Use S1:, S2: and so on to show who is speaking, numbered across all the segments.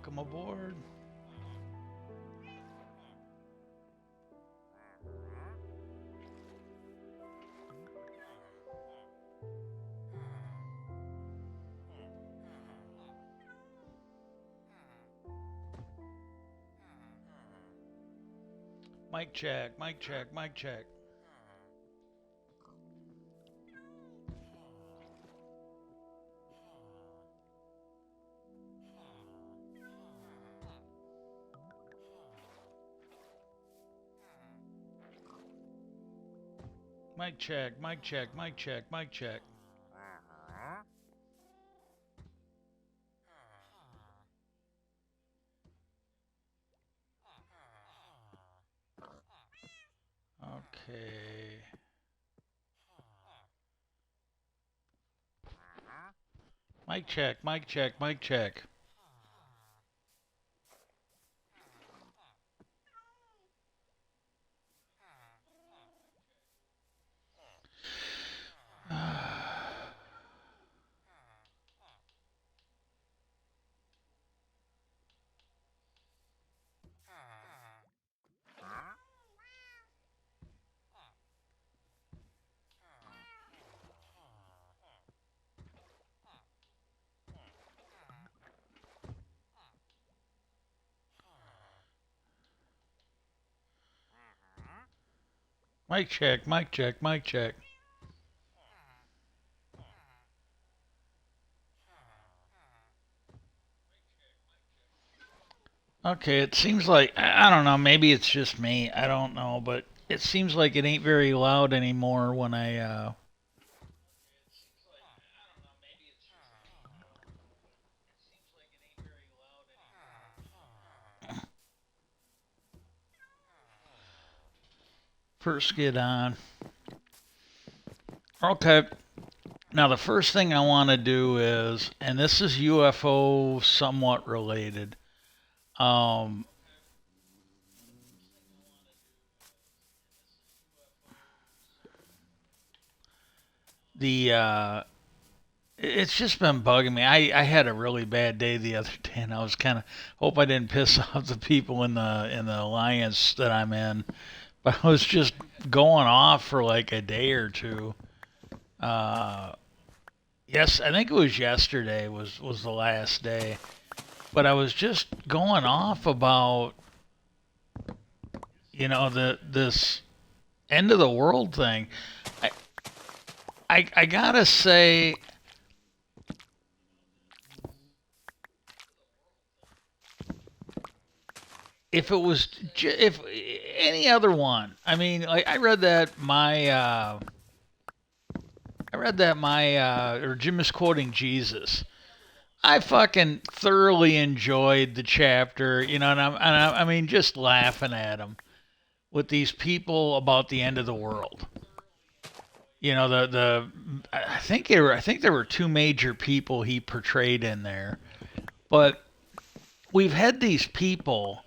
S1: Welcome aboard. Mic check, mic check, mic check. Mic check, mic check, mic check, mic check. Okay. Mic check, mic check, mic check. Mic check, mic check, mic check. Okay, it seems like I don't know, maybe it's just me. I don't know, but it seems like it ain't very loud anymore when I first get on. Okay. Now the first thing I want to do is, and this is UFO somewhat related. Um, the it's just been bugging me. I had a really bad day the other day, and I was kind of hope I didn't piss off the people in the alliance that I'm in. But I was just going off for like a day or two. Uh, yes, I think it was yesterday was the last day. But I was just going off about the this end of the world thing. I I gotta say, if it was if any other one, I mean, like I read that my or Jim is quoting Jesus. I fucking thoroughly enjoyed the chapter, I mean, just laughing at him with these people about the end of the world. The I think there were two major people he portrayed in there, but we've had these people,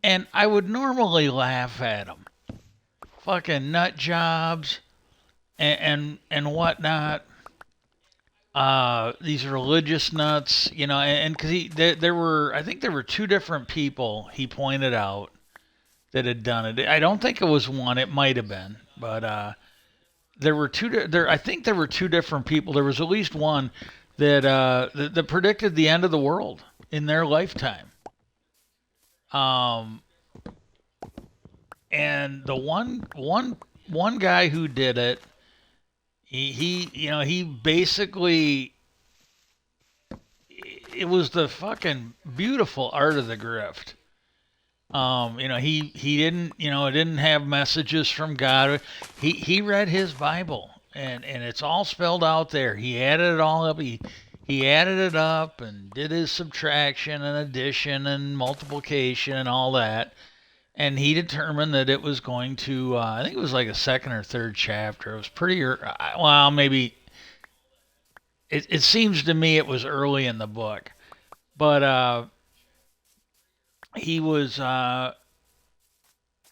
S1: and I would normally laugh at them, fucking nut jobs and whatnot. These religious nuts, and because there were, I think there were two different people he pointed out that had done it. I don't think it was one. It might have been, but there were there. I think there were two different people. There was at least one that predicted the end of the world in their lifetime. Um, and the one guy who did it, he basically, it was the fucking beautiful art of the grift. He didn't, didn't have messages from God. He read his Bible, and it's all spelled out there. He added it all up. He added it up and did his subtraction and addition and multiplication and all that. And he determined that it was going to. I think it was like a second or third chapter. It was pretty. Well, maybe it seems to me it was early in the book, but he was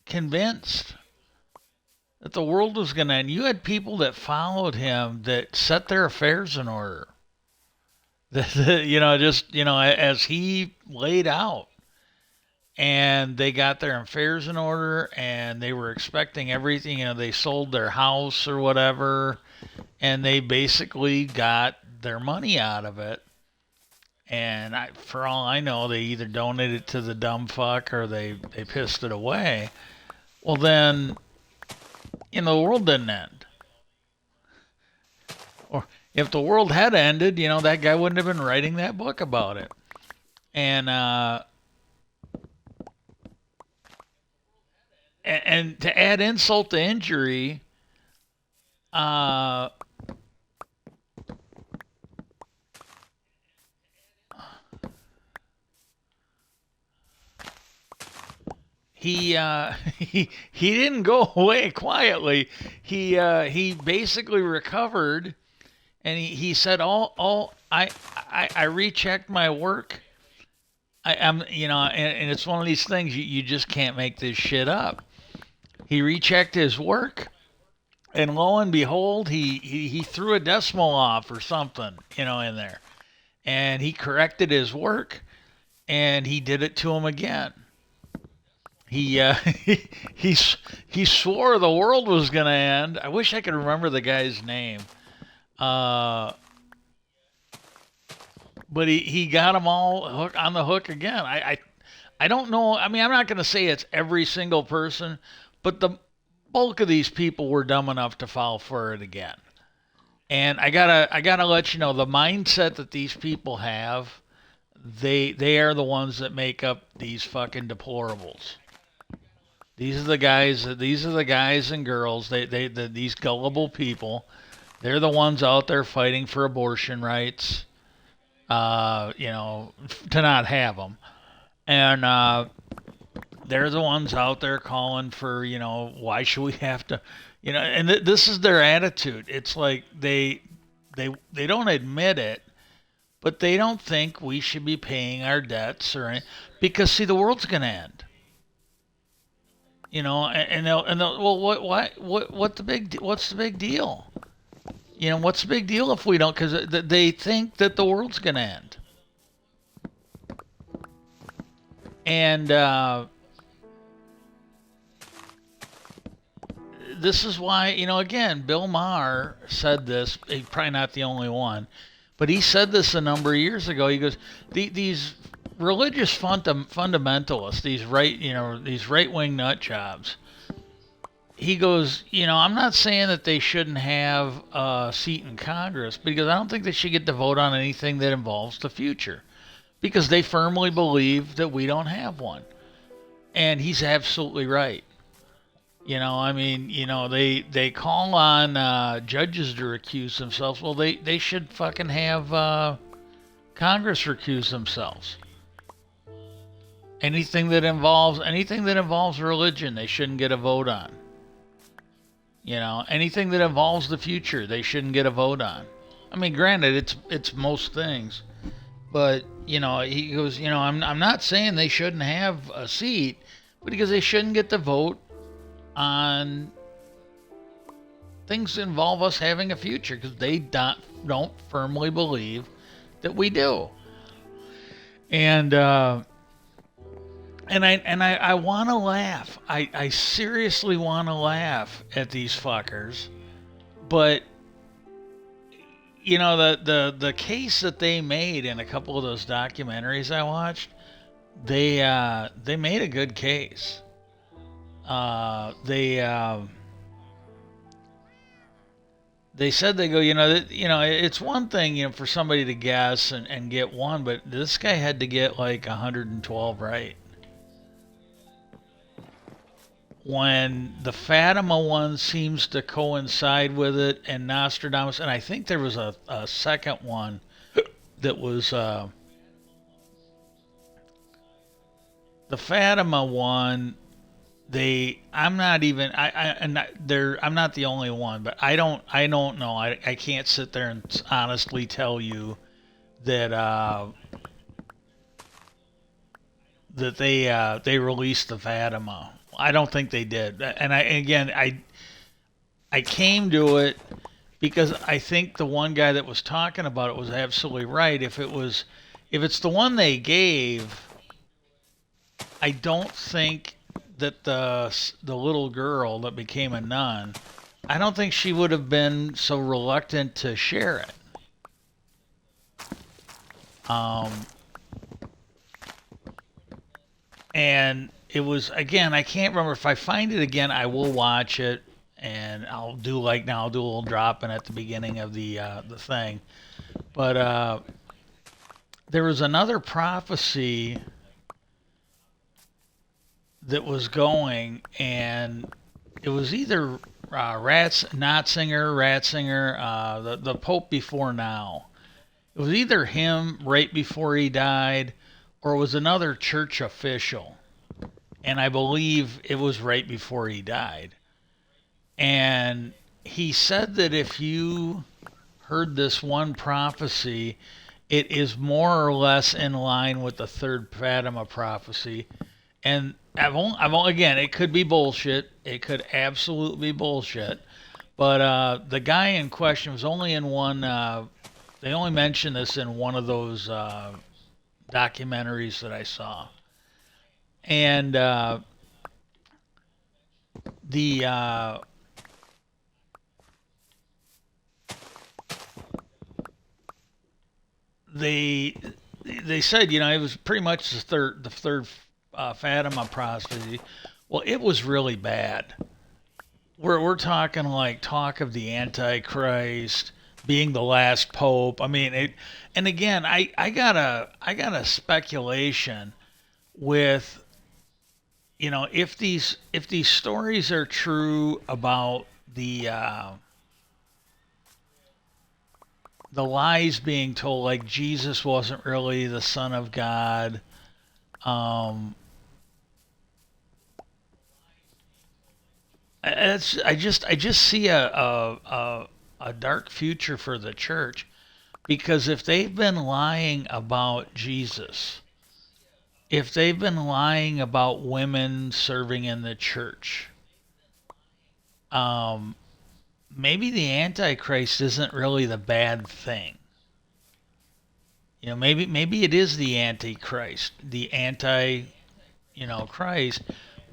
S1: convinced that the world was going to end. You had people that followed him that set their affairs in order. Just as he laid out, and they got their affairs in order, and they were expecting everything. They sold their house or whatever, and they basically got their money out of it. And for all I know, they either donated it to the dumb fuck or they pissed it away. Well, then, the world didn't end. Or if the world had ended, that guy wouldn't have been writing that book about it. And and to add insult to injury, uh, he didn't go away quietly. He basically recovered, and he said, "All I rechecked my work. I'm and it's one of these things you just can't make this shit up." He rechecked his work, and lo and behold, he threw a decimal off or something, in there, and he corrected his work, and he did it to him again. He he he swore the world was gonna end. I wish I could remember the guy's name. Uh, but he got them all on the hook again. I don't know. I mean, I'm not gonna say it's every single person, but the bulk of these people were dumb enough to fall for it again. And I gotta let you know the mindset that these people have. They are the ones that make up these fucking deplorables. These are the guys. These are the guys and girls. These gullible people. They're the ones out there fighting for abortion rights. To not have them, and they're the ones out there calling for, why should we have to, and this is their attitude. It's like they don't admit it, but they don't think we should be paying our debts or anything, because see, the world's gonna end. And they'll, well, what's the big deal? What's the big deal if we don't? Because they think that the world's gonna end, and this is why, again, Bill Maher said this. He's probably not the only one, but he said this a number of years ago. He goes, these religious fundamentalists, these right wing nut jobs. He goes, I'm not saying that they shouldn't have a seat in Congress, because I don't think they should get to vote on anything that involves the future, because they firmly believe that we don't have one. And he's absolutely right. I mean, they call on judges to recuse themselves. Well, they should fucking have Congress recuse themselves. Anything that involves religion, they shouldn't get a vote on. Anything that involves the future, they shouldn't get a vote on. I mean, granted, it's most things, but he goes, I'm not saying they shouldn't have a seat, but because they shouldn't get to vote on things that involve us having a future, because they don't firmly believe that we do. And I want to laugh. I seriously want to laugh at these fuckers, but the case that they made in a couple of those documentaries I watched, they made a good case. They said, they go, it's one thing, for somebody to guess and get one, but this guy had to get like 112 right. When the Fatima one seems to coincide with it, and Nostradamus, and I think there was a second one that was the Fatima one. I'm not even I'm not the only one, but I don't know. I can't sit there and honestly tell you that they released the Fatima. I don't think they did. And I came to it because I think the one guy that was talking about it was absolutely right. If it's the one they gave, I don't think that the little girl that became a nun, I don't think she would have been so reluctant to share it. Um, and it was, again, I can't remember. If I find it again, I will watch it, and I'll do like now. I'll do a little dropping at the beginning of the thing. But there was another prophecy that was going, and it was either Ratzinger, the Pope before now. It was either him right before he died, or it was another church official, and I believe it was right before he died. And he said that if you heard this one prophecy, it is more or less in line with the third Fatima prophecy. And again, it could be bullshit. It could absolutely be bullshit. But the guy in question was only in one. They only mentioned this in one of those documentaries that I saw, and the they they said, it was pretty much the third Fatima prophecy. Well, it was really bad. We're talking like talk of the Antichrist being the last pope. I mean it, and again, I got a speculation with, if these stories are true about the lies being told, like Jesus wasn't really the Son of God. Um, I just see a dark future for the church, because if they've been lying about Jesus, if they've been lying about women serving in the church, um, maybe the Antichrist isn't really the bad thing. Maybe it is the Antichrist, the Christ,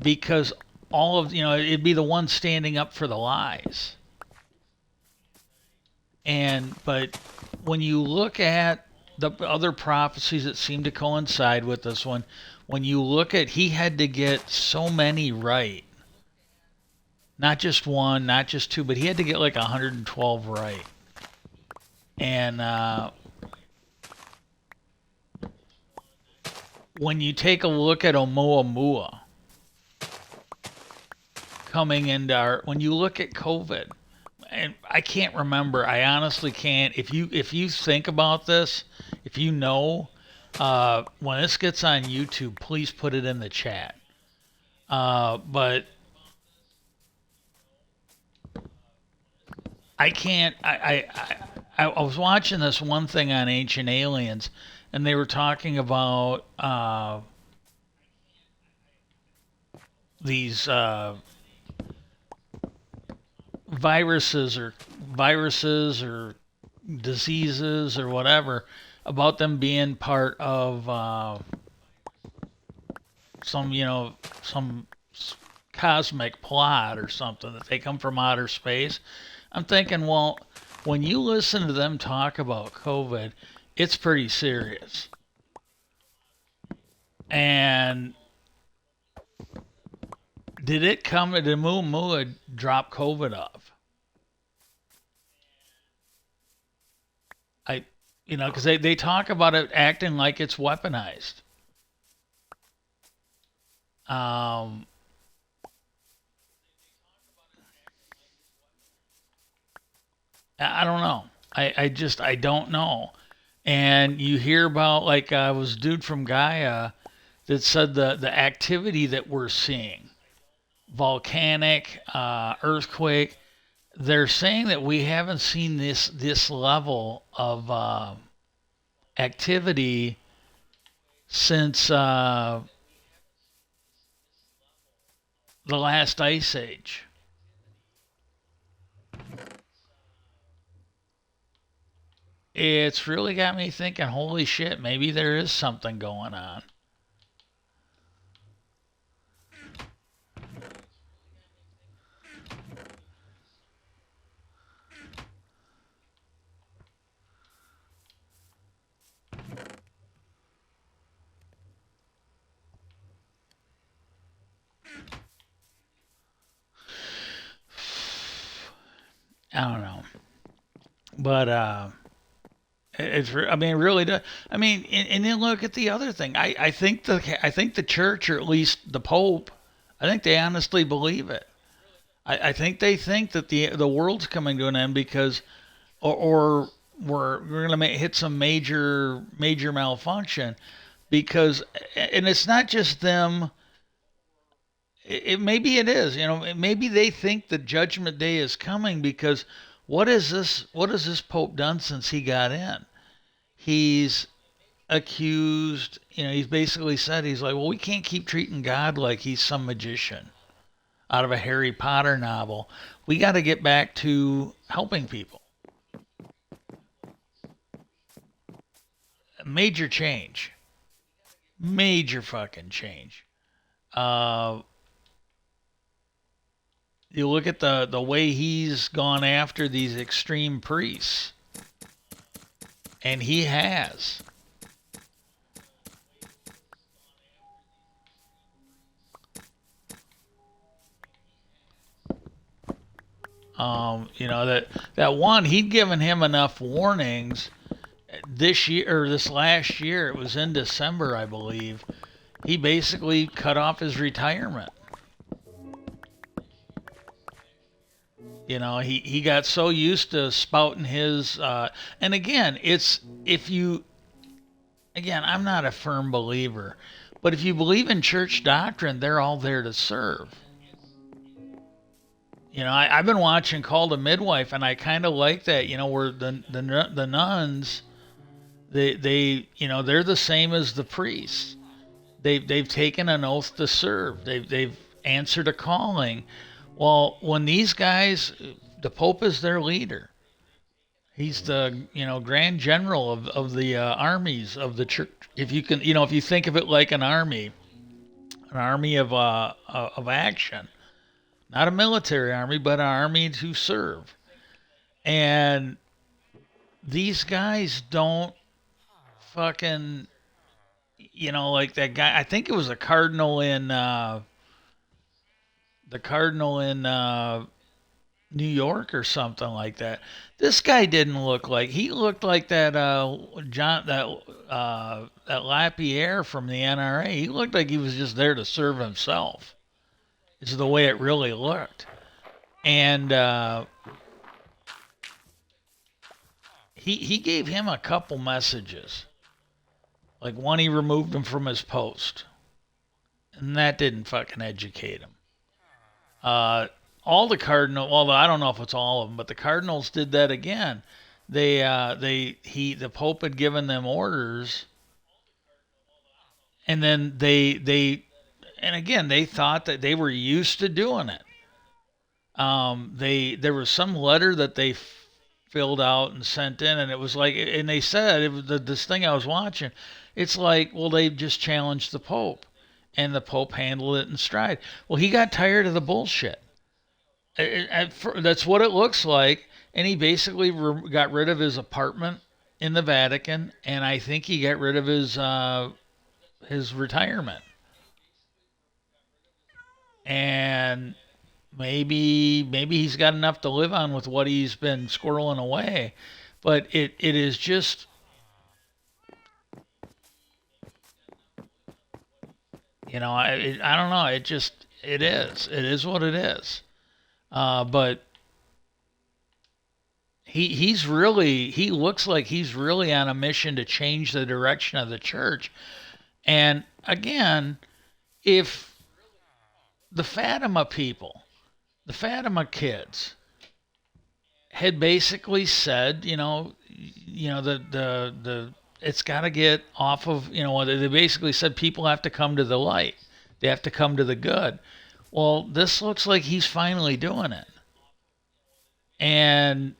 S1: because all of it'd be the one standing up for the lies. But when you look at the other prophecies that seem to coincide with this one, when you look at, he had to get so many right, not just one, not just two, but he had to get like 112 right. And when you take a look at Oumuamua coming into when you look at COVID, and I can't remember, I honestly can't. If you think about this, if you know, when this gets on YouTube, please put it in the chat. But I can't. I was watching this one thing on Ancient Aliens, and they were talking about these viruses or diseases or whatever, about them being part of some cosmic plot or something, that they come from outer space. I'm thinking, well, when you listen to them talk about COVID, it's pretty serious. And did Muamua drop COVID off? I, because they talk about it acting like it's weaponized. Um, I don't know. I don't know. And you hear about, like, was a dude from Gaia that said the activity that we're seeing, volcanic, earthquake. They're saying that we haven't seen this level of activity since the last ice age. It's really got me thinking, holy shit, maybe there is something going on. I don't know. But I mean, really, I mean, and then look at the other thing. I think the church, or at least the Pope, I think they honestly believe it. I think they think that the world's coming to an end because, or we're gonna hit some major malfunction because, and it's not just them. Maybe it is. You know, maybe they think the judgment day is coming because what is this? What has this Pope done since he got in? He's accused. You know, he's basically said he's like, well, we can't keep treating God like he's some magician out of a Harry Potter novel. We got to get back to helping people. Major change. Major fucking change. Uh, you look at the way he's gone after these extreme priests, and he has. You know that one he'd given him enough warnings this year or this last year. It was in December, I believe. He basically cut off his retirement. You know, he got so used to spouting his. And again, it's if you again, I'm not a firm believer, but if you believe in church doctrine, they're all there to serve. You know, I've been watching Called a Midwife, and I kind of like that. You know, where the nuns they you know they're the same as the priests. They've taken an oath to serve. They've answered a calling. Well, when these guys, the Pope is their leader. He's the Grand General of the armies of the church. If you can, if you think of it like an army of action, not a military army, but an army to serve. And these guys don't fucking, like that guy. I think it was a cardinal in New York or something like that. This guy didn't look like he looked like that John that Lapierre from the NRA. He looked like he was just there to serve himself. Is the way it really looked. And he gave him a couple messages. Like one, he removed him from his post, and that didn't fucking educate him. Uh, all the cardinal, well, I don't know if it's all of them, but the cardinals did that again. The Pope had given them orders, and then and again, they thought that they were used to doing it. There was some letter that they filled out and sent in, and it was like, and they said it was this thing I was watching. It's like, well, they just challenged the Pope, and the Pope handled it in stride. Well, he got tired of the bullshit. That's what it looks like, and he basically got rid of his apartment in the Vatican, and I think he got rid of his retirement, and maybe he's got enough to live on with what he's been squirreling away. But it is just, I don't know. It is what it is. But he looks like he's really on a mission to change the direction of the church. And again, if the Fatima people, the Fatima kids, had basically said, the it's got to get off of, they basically said people have to come to the light, they have to come to the good. Well, this looks like he's finally doing it, and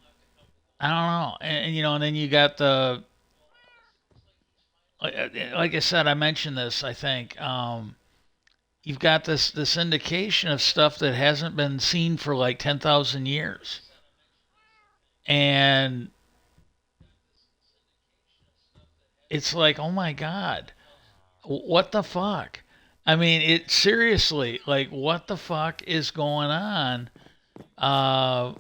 S1: I don't know. And then you got the like I said, I mentioned this. I think you've got this indication of stuff that hasn't been seen for like 10,000 years, and it's like, oh my god, what the fuck? I mean, it seriously, like, what the fuck is going on? Uh,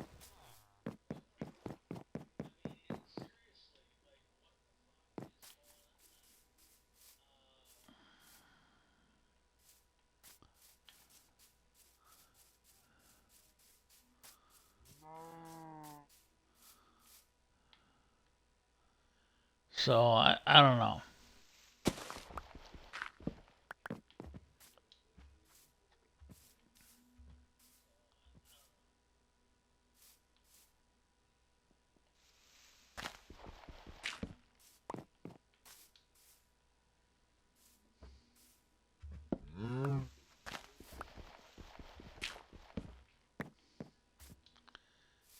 S1: so I don't know.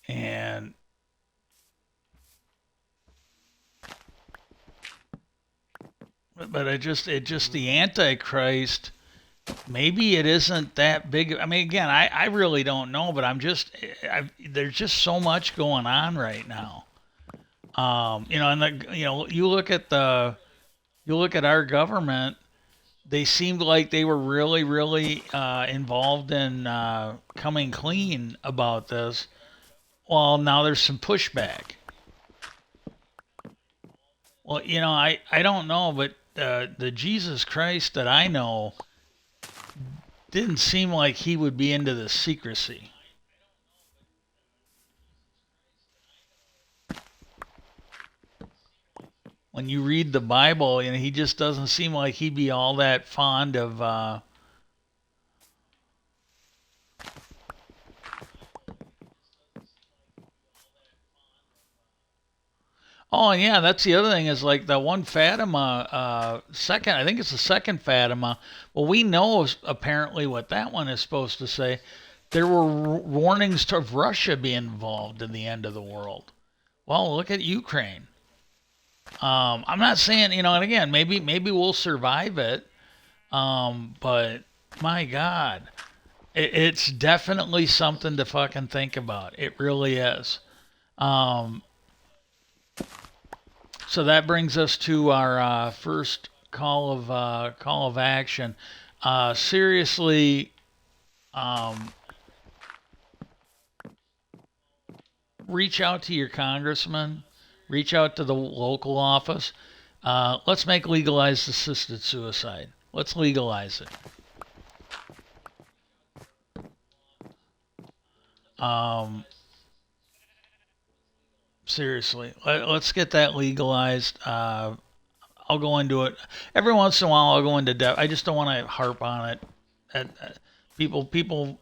S1: And but it just the Antichrist. Maybe it isn't that big. I mean, again, I really don't know, but there's just so much going on right now. And you look at our government. They seemed like they were really, really involved in coming clean about this. Well, now there's some pushback. Well, I don't know, but the Jesus Christ that I know didn't seem like he would be into the secrecy. When you read the Bible, he just doesn't seem like he'd be all that fond of. Oh, and yeah, that's the other thing is like the one Fatima, second, I think it's the second Fatima. Well, we know apparently what that one is supposed to say. There were warnings of Russia being involved in the end of the world. Well, look at Ukraine. I'm not saying, and again, maybe we'll survive it. But my God, it's definitely something to fucking think about. It really is. Um, so that brings us to our first call of action. Seriously, um, reach out to your congressman. Reach out to the local office. Let's make legalized assisted suicide. Let's legalize it. Um, seriously, let's get that legalized. I'll go into it every once in a while. I'll go into depth. I just don't want to harp on it. People.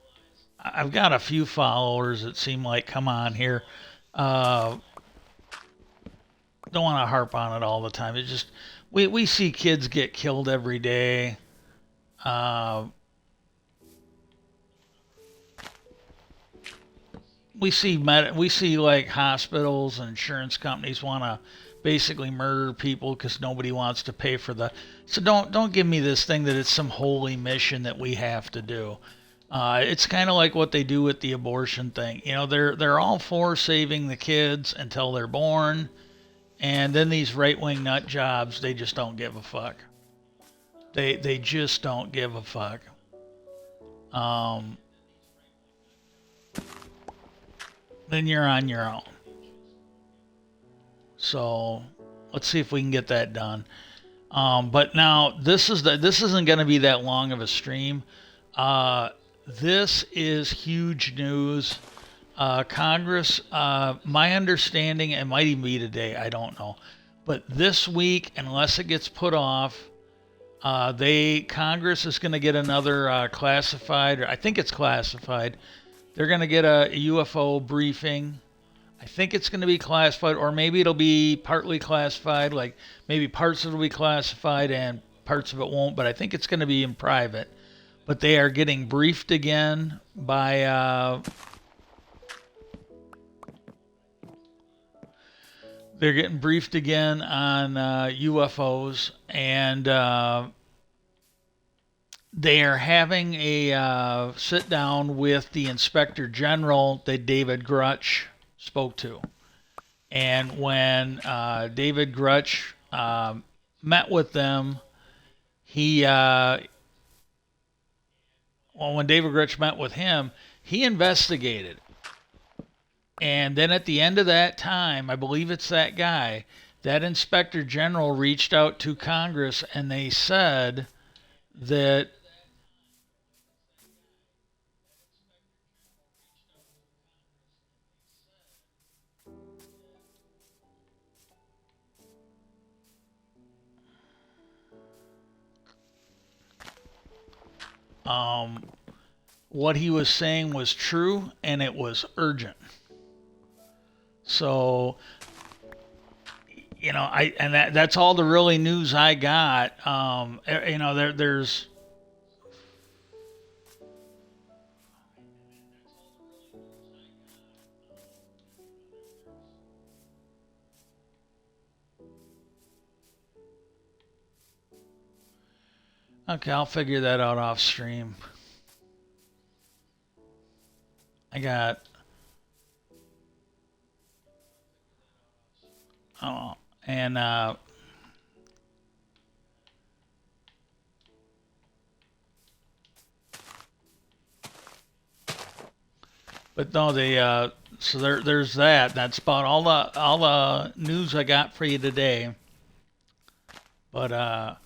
S1: I've got a few followers that seem like, come on here. Uh, don't want to harp on it all the time. It's just we see kids get killed every day. Uh, we see like hospitals and insurance companies want to basically murder people because nobody wants to pay for the. So don't give me this thing that it's some holy mission that we have to do. It's kind of like what they do with the abortion thing. They're all for saving the kids until they're born, and then these right wing nut jobs, they just don't give a fuck. They just don't give a fuck. Um, then you're on your own. So let's see if we can get that done. But now this isn't going to be that long of a stream. Uh, this is huge news. Congress, my understanding, it might even be today. I don't know, but this week, unless it gets put off, they Congress is going to get another classified, or I think it's classified. They're going to get a UFO briefing. I think it's going to be classified, or maybe it'll be partly classified. Like maybe parts of it will be classified and parts of it won't. But I think it's going to be in private. But they are getting briefed again by. they're getting briefed again on UFOs, and they are having a sit down with the Inspector General that David Grutch spoke to. And when David Grutch met with them, he well, when David Grutch met with him, he investigated. And then at the end of that time, I believe it's that guy, that Inspector General reached out to Congress and they said that um, what he was saying was true and it was urgent. So, I and that's all the really news I got. There's okay. I'll figure that out off stream. I got oh, and but no, they so there's that. That's about all the news I got for you today. But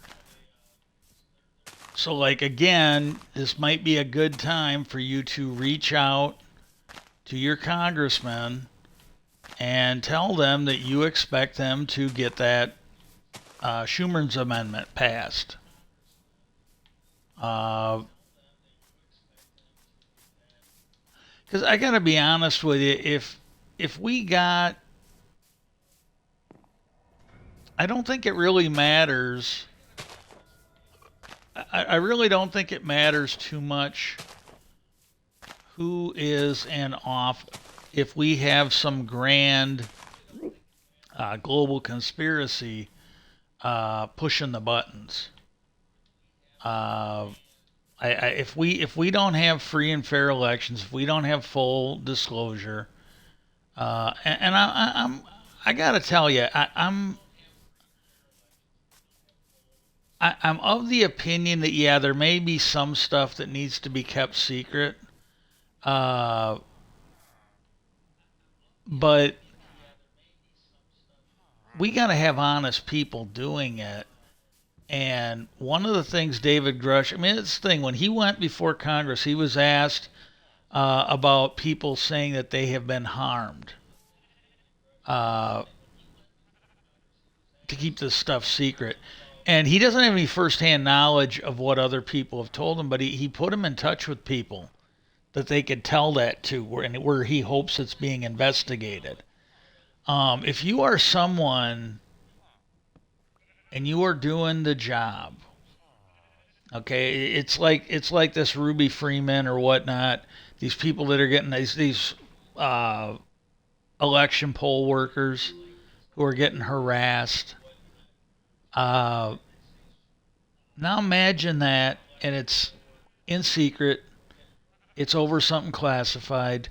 S1: so like again, this might be a good time for you to reach out to your congressman and tell them that you expect them to get that Schumer's amendment passed. Because I gotta be honest with you, if we got, I don't think it really matters. I really don't think it matters too much who is in off if we have some grand global conspiracy pushing the buttons. Uh, if we don't have free and fair elections, if we don't have full disclosure, and I gotta tell you, I'm of the opinion that yeah, there may be some stuff that needs to be kept secret, uh, but we gotta have honest people doing it. And one of the things David Grush, I mean, it's the thing, when he went before Congress, he was asked about people saying that they have been harmed uh, to keep this stuff secret. And he doesn't have any firsthand knowledge of what other people have told him, but he put him in touch with people that they could tell that to, where he hopes it's being investigated. If you are someone and you are doing the job, okay, it's like this Ruby Freeman or whatnot. These people that are getting these uh, election poll workers who are getting harassed. Uh, Now imagine that, and it's in secret. It's over something classified.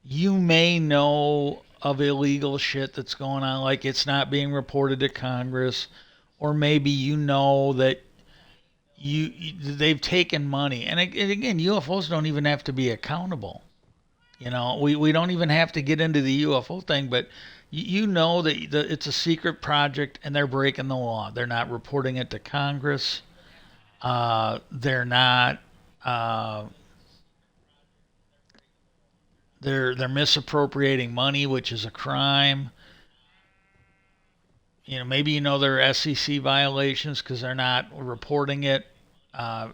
S1: You may know of illegal shit that's going on, like it's not being reported to Congress, or maybe you know that they've taken money. And again, UFOs don't even have to be accountable. We don't even have to get into the UFO thing, but you know that it's a secret project and they're breaking the law. They're not reporting it to Congress. They're not. Uh, they're misappropriating money, which is a crime. Maybe there are SEC violations because they're not reporting it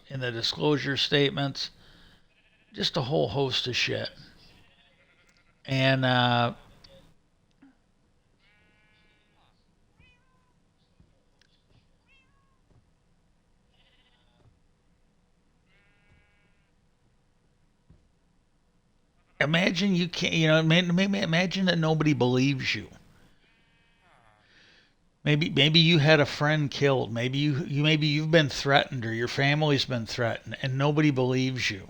S1: in the disclosure statements. Just a whole host of shit. And imagine you can't. Maybe imagine that nobody believes you. Maybe you had a friend killed. Maybe you've been threatened or your family's been threatened and nobody believes you.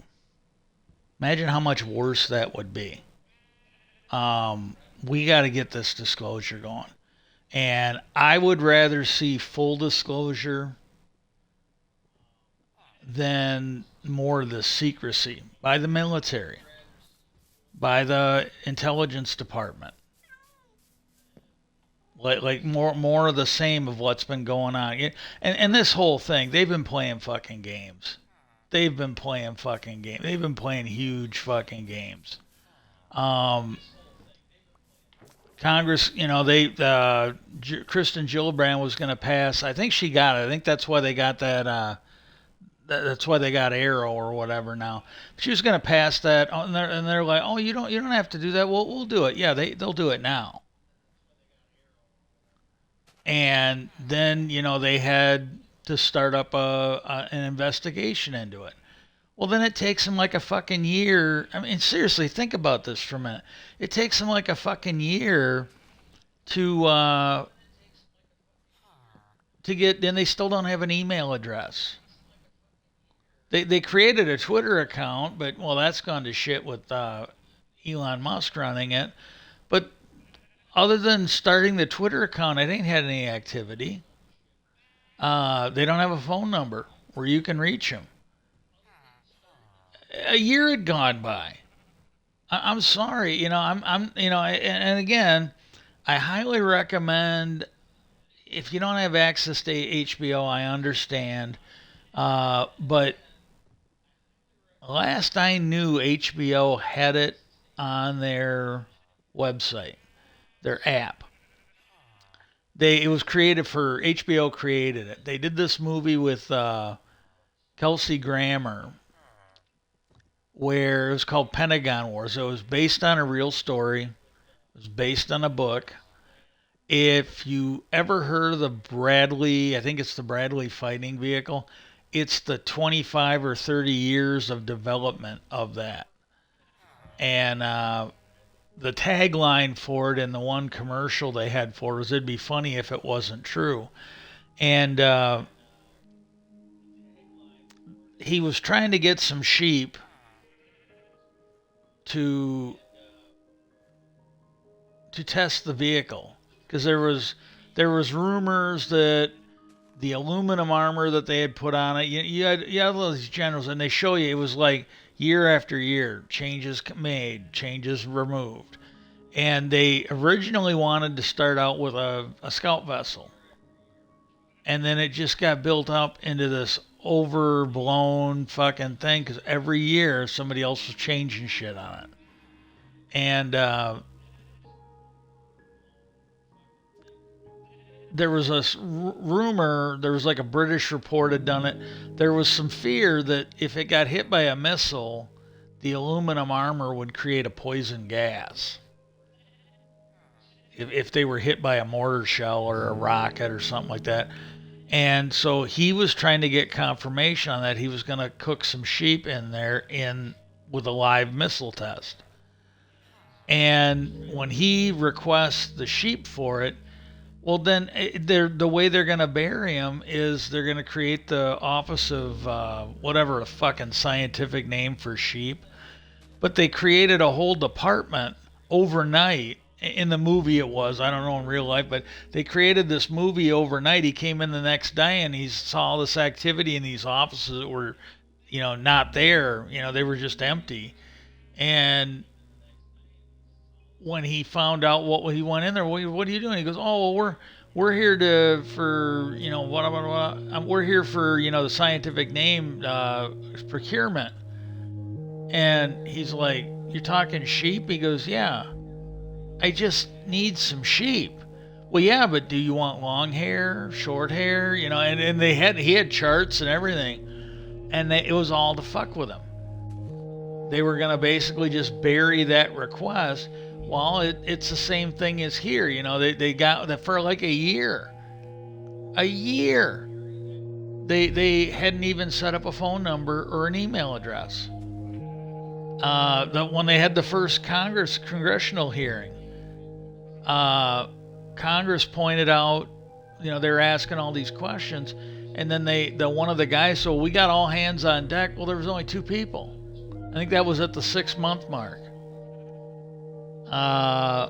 S1: Imagine how much worse that would be. We got to get this disclosure going. And I would rather see full disclosure than more of the secrecy by the military, by the intelligence department. Like more of the same of what's been going on. And this whole thing, they've been playing fucking games. They've been playing fucking games. They've been playing huge fucking games. Um, Congress, Kristen Gillibrand was going to pass. I think she got it. I think that's why they got that. That's why they got Arrow or whatever now. She was going to pass that, and they're like, "Oh, you don't have to do that. We'll do it. Yeah, they'll do it now." And then they had to start up an investigation into it. Well, then it takes them like a fucking year. I mean, seriously, think about this for a minute. It takes them like a fucking year to get. Then they still don't have an email address. They created a Twitter account, but well, that's gone to shit with Elon Musk running it. But other than starting the Twitter account, it ain't had any activity. They don't have a phone number where you can reach them. A year had gone by. I'm sorry, and again, I highly recommend if you don't have access to HBO, I understand, but last I knew, HBO had it on their website, their app. It was created for HBO. Created it. They did this movie with Kelsey Grammer, where it was called Pentagon Wars. So it was based on a real story. It was based on a book. If you ever heard of the Bradley, I think it's the Bradley fighting vehicle, it's the 25 or 30 years of development of that. And the tagline for it in the one commercial they had for it was, "It'd be funny if it wasn't true." And he was trying to get some sheep to test the vehicle because there was rumors that the aluminum armor that they had put on it, you had all these generals, and they show you it was like year after year, changes made, changes removed. And they originally wanted to start out with a scout vessel. And then it just got built up into this overblown fucking thing because every year somebody else was changing shit on it. And there was a rumor, there was like a British report had done it. There was some fear that if it got hit by a missile, the aluminum armor would create a poison gas. If they were hit by a mortar shell or a rocket or something like that. And so he was trying to get confirmation on that. He was going to cook some sheep in there with a live missile test. And when he requests the sheep for it, well, then the way they're going to bury him is they're going to create the Office of whatever a fucking scientific name for sheep. But they created a whole department overnight. In the movie it was, I don't know in real life, but they created this movie overnight. He came in the next day and he saw all this activity in these offices that were, not there. They were just empty. And when he found out what he went in there, what are you doing? He goes, "Oh, well, we're here for we're here for the scientific name procurement." And he's like, "You're talking sheep?" He goes, "Yeah, I just need some sheep." "Well, yeah, but do you want long hair, short hair?" And he had charts and everything, and it was all to fuck with him. They were gonna basically just bury that request. Well, it's the same thing as here. They got that for like a year. A year. They hadn't even set up a phone number or an email address. When they had the first congressional hearing, Congress pointed out they're asking all these questions, and then the one of the guys, so we got all hands on deck. Well, there was only two people. I think that was at the 6 month mark. Uh,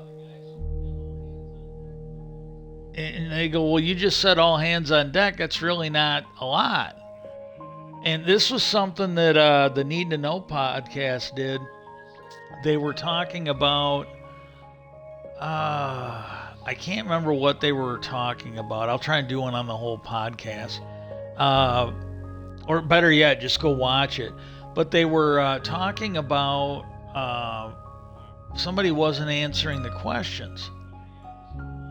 S1: and they go, well, you just said all hands on deck. That's really not a lot. And this was something that the Need to Know podcast did. They were talking about, I can't remember what they were talking about. I'll try and do one on the whole podcast. Or better yet, just go watch it. But they were talking about somebody wasn't answering the questions.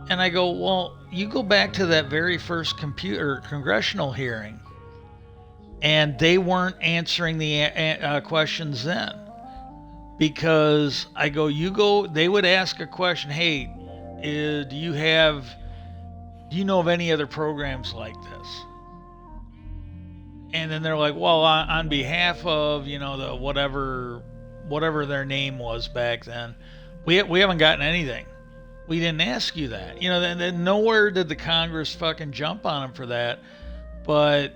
S1: And I go, well, you go back to that very first congressional hearing, and they weren't answering the questions then. Because I go, they would ask a question, hey, do you know of any other programs like this? And then they're like, well, on behalf of, the whatever their name was back then, we haven't gotten anything. We didn't ask you that. Then nowhere did the Congress fucking jump on them for that. But,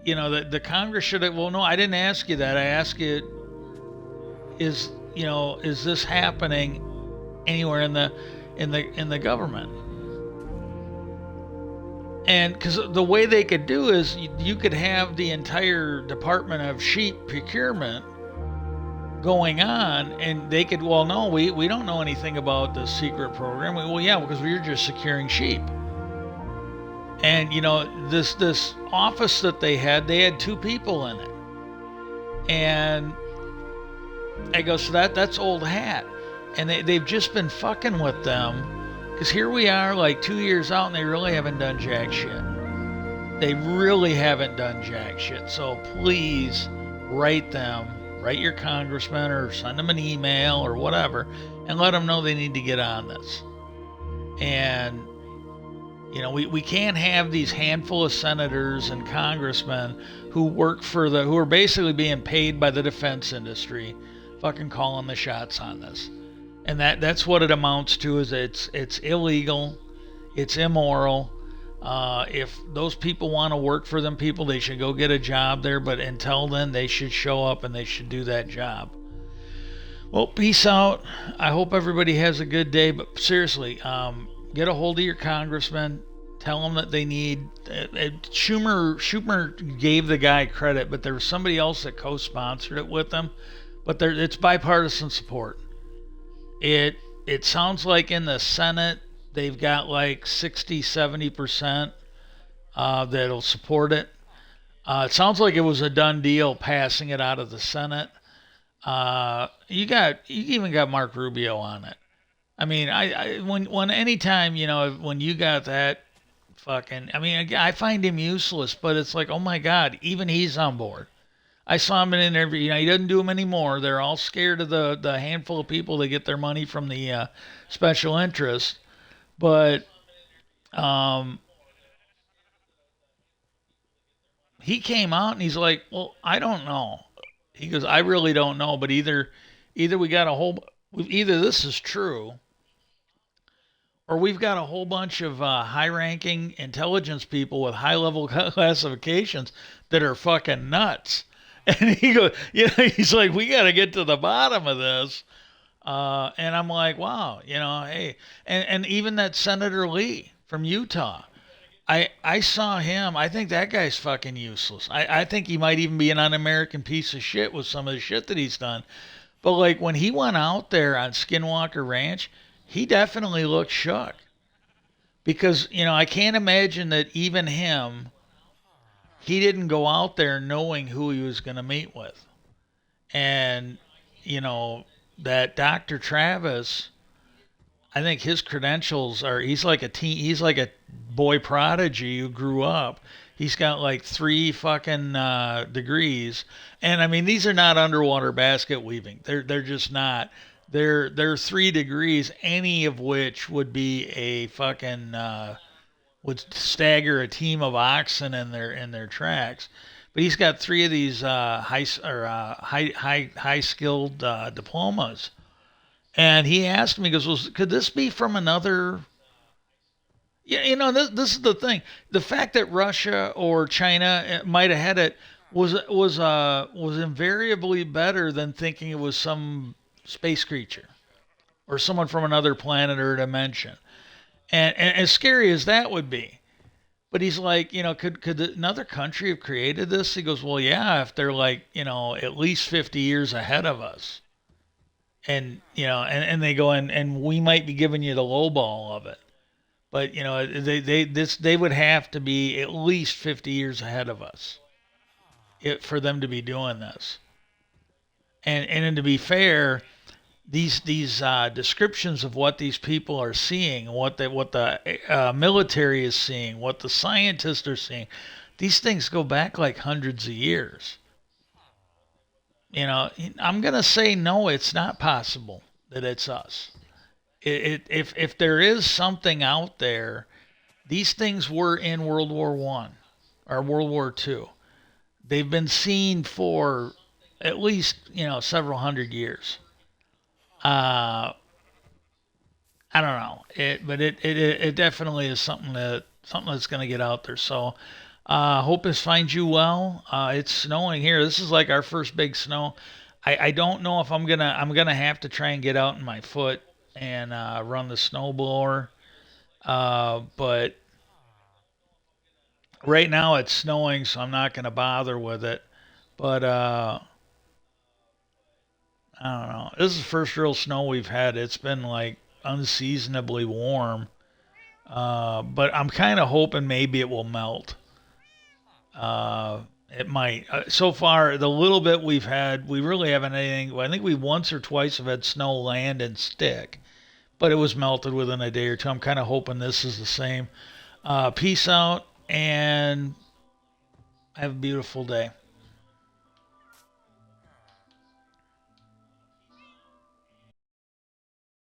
S1: the Congress should have, well, no, I didn't ask you that. I asked you, is this happening anywhere in the government? And because the way they could do is you could have the entire Department of Sheep Procurement going on, and they could, well, no, we don't know anything about the secret program. Well, yeah, because we were just securing sheep. And this office that they had two people in it, and I go, so that's old hat, and they've just been fucking with them. Because here we are, like 2 years out, and they really haven't done jack shit. They really haven't done jack shit. So please write your congressman, or send them an email or whatever, and let them know they need to get on this. And, we can't have these handful of senators and congressmen who who are basically being paid by the defense industry, fucking calling the shots on this. And that's what it amounts to. Is it's illegal, it's immoral. If those people want to work for them people, they should go get a job there. But until then, they should show up and they should do that job. Well, peace out. I hope everybody has a good day. But seriously, get a hold of your congressman. Tell them that they need. Schumer gave the guy credit, but there was somebody else that co-sponsored it with them. But it's bipartisan support. It sounds like in the Senate they've got like 60-70% that'll support it. It sounds like it was a done deal passing it out of the Senate. You even got Mark Rubio on it. I mean, when anytime when you got that fucking, I mean, I find him useless, but it's like, oh my God, even he's on board. I saw him in an interview. He doesn't do them anymore. They're all scared of the handful of people that get their money from the special interest. But he came out and he's like, well, I don't know. He goes, I really don't know. But either we got either this is true, or we've got a whole bunch of high-ranking intelligence people with high-level classifications that are fucking nuts. And he goes, he's like, we got to get to the bottom of this. And I'm like, wow, hey. And even that Senator Lee from Utah, I saw him. I think that guy's fucking useless. I think he might even be an un-American piece of shit with some of the shit that he's done. But like when he went out there on Skinwalker Ranch, he definitely looked shook. Because, I can't imagine that even he didn't go out there knowing who he was going to meet with. And, that Dr. Travis, I think his credentials are, he's like a boy prodigy who grew up. He's got like 3 fucking degrees. And I mean, these are not underwater basket weaving. They're just not. They're 3 degrees, any of which would be a fucking would stagger a team of oxen in their tracks. But he's got 3 of these high skilled diplomas. And he asked me, he goes, well, could this be from another Yeah, this is the thing. The fact that Russia or China might have had it was invariably better than thinking it was some space creature or someone from another planet or dimension. And as scary as that would be, but he's like, could another country have created this? He goes, well, yeah, if they're like, at least 50 years ahead of us, and they go and we might be giving you the low ball of it. But they would have to be at least 50 years ahead of us for them to be doing this. And to be fair, these descriptions of what these people are seeing, what the military is seeing, what the scientists are seeing, these things go back like hundreds of years. I'm gonna say no, it's not possible that it's us. If there is something out there, these things were in World War I or World War II. They've been seen for at least several hundred years. Uh, I don't know but it definitely is something that's going to get out there. So hope this finds you well. It's snowing here. This is like our first big snow. I don't know if I'm gonna have to try and get out in my foot and run the snowblower. But right now it's snowing, so I'm not gonna bother with it. But I don't know. This is the first real snow we've had. It's been like unseasonably warm. But I'm kind of hoping maybe it will melt. It might. So far, the little bit we've had, we really haven't had anything. Well, I think we once or twice have had snow land and stick, but it was melted within a day or two. I'm kind of hoping this is the same. Peace out and have a beautiful day.